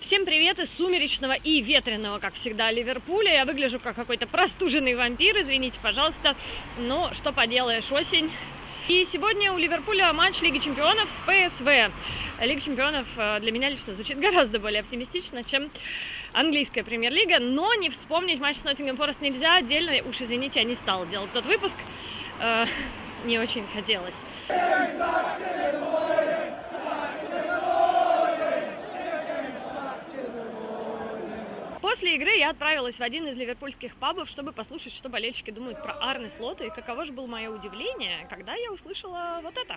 Всем привет из сумеречного и ветреного, как всегда, Ливерпуля. Я выгляжу как какой-то простуженный вампир, извините, пожалуйста. Но что поделаешь, осень. И сегодня у Ливерпуля матч Лиги Чемпионов с ПСВ. Лига Чемпионов для меня лично звучит гораздо более оптимистично, чем английская премьер-лига. Но не вспомнить матч с Ноттингем Форест нельзя. Отдельно, уж извините, я не стала делать тот выпуск. Не очень хотелось. После игры я отправилась в один из ливерпульских пабов, чтобы послушать, что болельщики думают про Арне Слота. И каково же было мое удивление, когда я услышала вот это.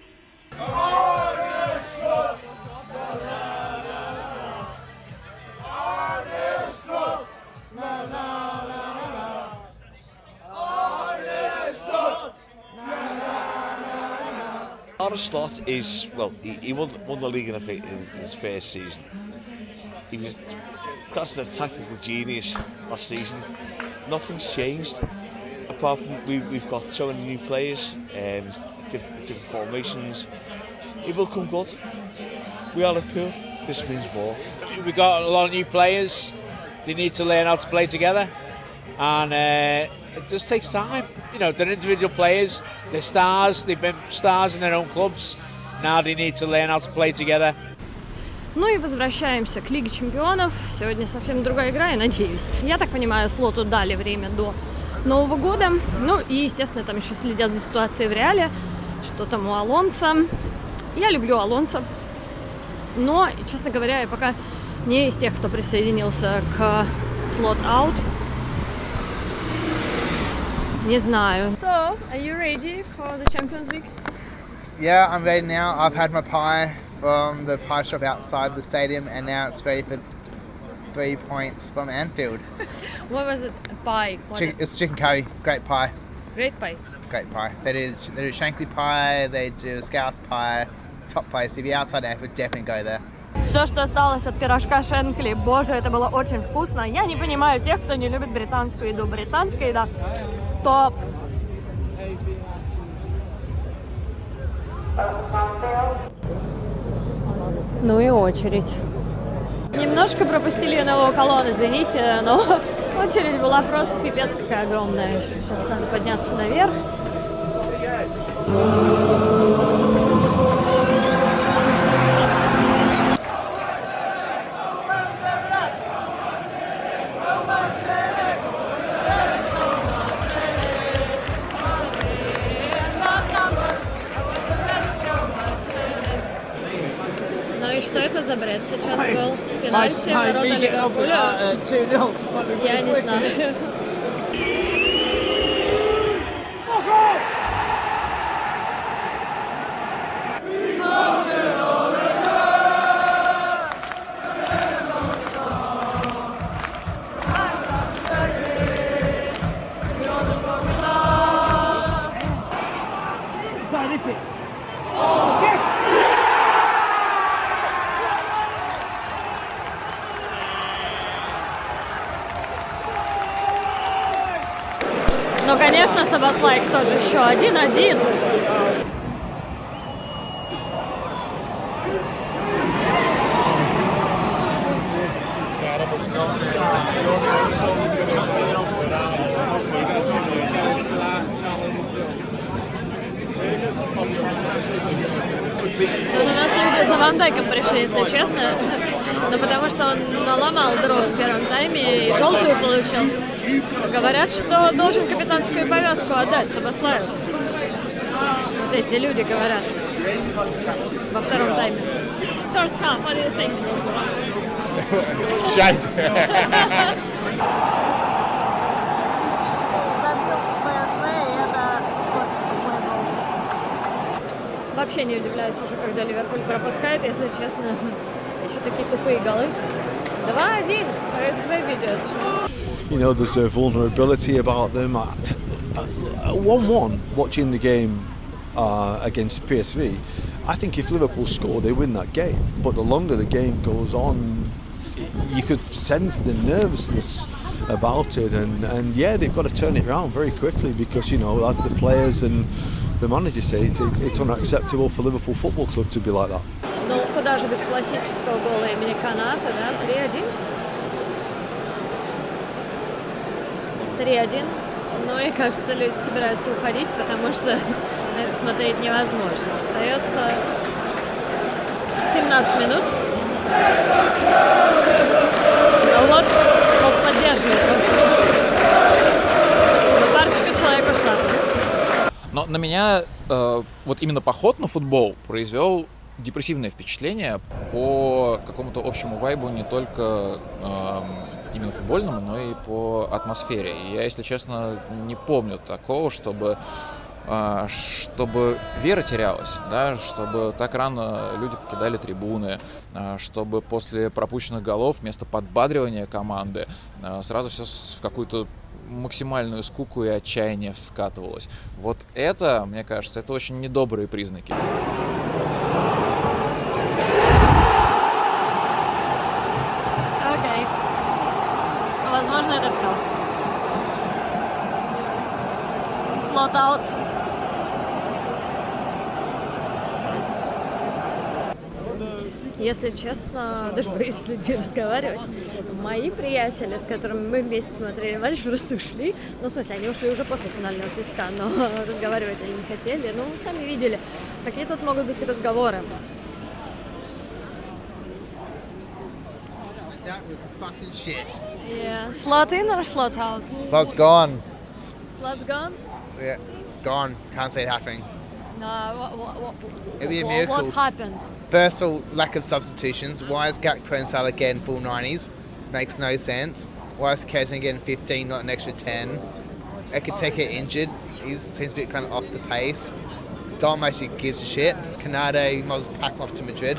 Arne Slot is, well, he won the league in his first season. He was classed as a tactical genius last season. Nothing's changed, apart from we've got so many new players, different formations. It will come good. We are Liverpool. This means more. We've got a lot of new players. They need to learn how to play together, and it just takes time. You know, they're individual players. They're stars. They've been stars in their own clubs. Now they need to learn how to play together. Ну и возвращаемся к Лиге Чемпионов. Сегодня совсем другая игра, я надеюсь. Я так понимаю, Слоту дали время до Нового года. Ну и, естественно, там еще следят за ситуацией в Реале. Что там у Алонсо. Я люблю Алонсо. Но, честно говоря, я пока не из тех, кто присоединился к слот-аут. Не знаю. So, are you ready for the Champions League? Yeah, I'm ready now. I've had my pie from the pie shop outside the stadium, and now it's ready for 3 points from Anfield. What was it? Pie? It's chicken curry. Great pie. Great pie. Great pie. They do Shankly pie, they do Scouse pie. Top place. If you're outside Anfield, definitely go there. Все, что осталось от пирожка Шенкли, боже, это было очень вкусно. Я не понимаю тех, кто не любит британскую еду. Британская еда топ. Ну и очередь. Немножко пропустили нового колонн, извините, но очередь была просто пипец какая огромная. Сейчас надо подняться наверх. И что это за бред сейчас был? Пенальти, ворота Ливерпуля? Я не знаю. Ну, конечно, Сабаслайк тоже еще 1-1. Тут у нас люди за Ван Дайком пришли, если честно. Ну, потому что он наломал дров в первом тайме и желтую получил. Говорят, что должен капитанскую повязку отдать Сабаслаю. Вот эти люди говорят. Во втором тайме. First half, what do you think? Shite. Забил ПСВ, и это очень тупой гол. Вообще не удивляюсь уже, когда Ливерпуль пропускает, если честно. Еще такие тупые голы. 2-1. ПСВ ведет. You know, there's a vulnerability about them. 1-1, watching the game against PSV, I think if Liverpool score, they win that game. But the longer the game goes on, you could sense the nervousness about it. And yeah, they've got to turn it around very quickly because, you know, as the players and the manager say, it's unacceptable for Liverpool Football Club to be like that. Ну, даже без классического гола имени Каната, да, 3-1. 3-1. Ну и, кажется, люди собираются уходить, потому что на это смотреть невозможно. Остается 17 минут. Ну вот, он поддерживает. Но парочка человек ушла. Но на меня вот именно поход на футбол произвел депрессивное впечатление по какому-то общему вайбу не только именно футбольному, но и по атмосфере. И я, если честно, не помню такого, чтобы вера терялась, да, чтобы так рано люди покидали трибуны, чтобы после пропущенных голов вместо подбадривания команды сразу все в какую-то максимальную скуку и отчаяние скатывалось. Вот это, мне кажется, это очень недобрые признаки. Окей. Возможно, это все. Слот-аут. Если честно, даже боюсь с людьми разговаривать. Мои приятели, с которыми мы вместе смотрели матч, просто ушли. Ну, в смысле, они ушли уже после финального свистка, но разговаривать они не хотели. Ну, сами видели, какие тут могут быть разговоры. That was fucking shit. Yeah. Slot in or slot out? Slot's gone. Slot's gone? Yeah, gone. Can't see it happening. No, It'd be a what miracle. happened? First of all, lack of substitutions. Why is Gakpo and Salah getting full 90s? Makes no sense. Why is Kazan getting 15, not an extra 10? Ekiteke injured. He seems a bit kind of off the pace. Dom actually gives a shit. Canade must pack him off to Madrid.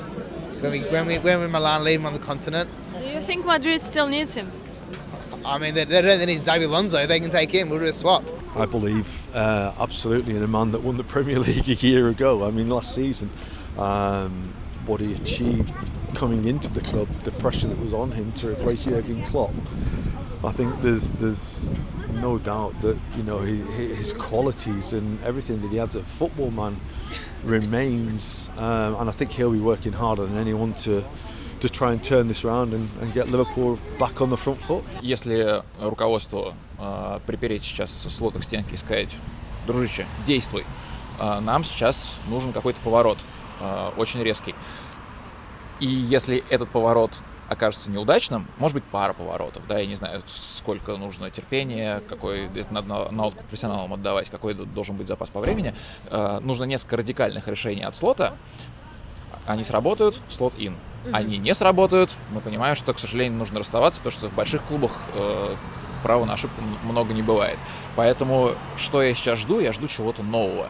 When we Milan leave him on the continent. Do you think Madrid still needs him? I mean, they don't need Xabi Alonso. They can take him. We'll do a swap. I believe absolutely in a man that won the Premier League a year ago. I mean, last season, what he achieved coming into the club, the pressure that was on him to replace Jurgen Klopp. I think there's no doubt that, you know, his qualities and everything that he has as a football man remains, and I think he'll be working harder than anyone to try and turn this around and get Liverpool back on the front foot. Если руководству припереть сейчас Слота к стенке и сказать: дружище, действуй, нам сейчас нужен какой-то поворот, очень резкий. И если этот поворот окажется неудачным, может быть, пара поворотов, да, я не знаю, сколько нужно терпения, какой на откуп профессионалам отдавать, какой должен быть запас по времени, нужно несколько радикальных решений от Слота. Они сработают, слот ин. Они не сработают, мы понимаем, что, к сожалению, нужно расставаться, потому что в больших клубах права на ошибку много не бывает. Поэтому, что я сейчас жду? Я жду чего-то нового.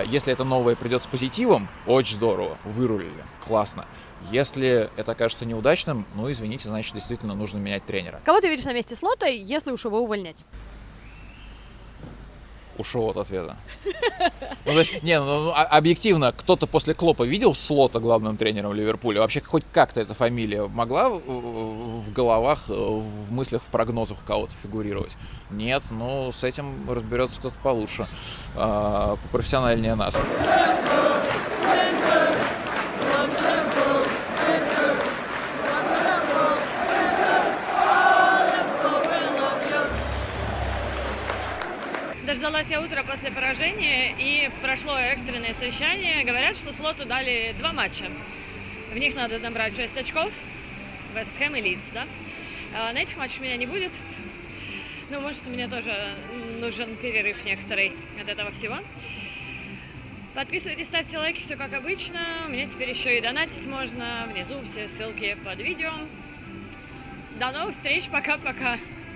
Если это новое придет с позитивом, очень здорово, вырулили, классно. Если это окажется неудачным, ну, извините, значит, действительно нужно менять тренера. Кого ты видишь на месте Слота, если уж его увольнять? Ушел от ответа. Ну, то есть, объективно, кто-то после Клопа видел Слота главным тренером Ливерпуля? Вообще, хоть как-то эта фамилия могла в головах, в мыслях, в прогнозах у кого-то фигурировать? Нет, ну, с этим разберется кто-то получше, попрофессиональнее нас. Дождалась я утра после поражения, и прошло экстренное совещание. Говорят, что Слоту дали 2 матча. В них надо набрать 6 очков. Вест Хэм и Лидс, да? На этих матчах меня не будет. Ну, может, мне тоже нужен перерыв некоторый от этого всего. Подписывайтесь, ставьте лайки, все как обычно. У меня теперь еще и донатить можно. Внизу все ссылки под видео. До новых встреч, пока-пока.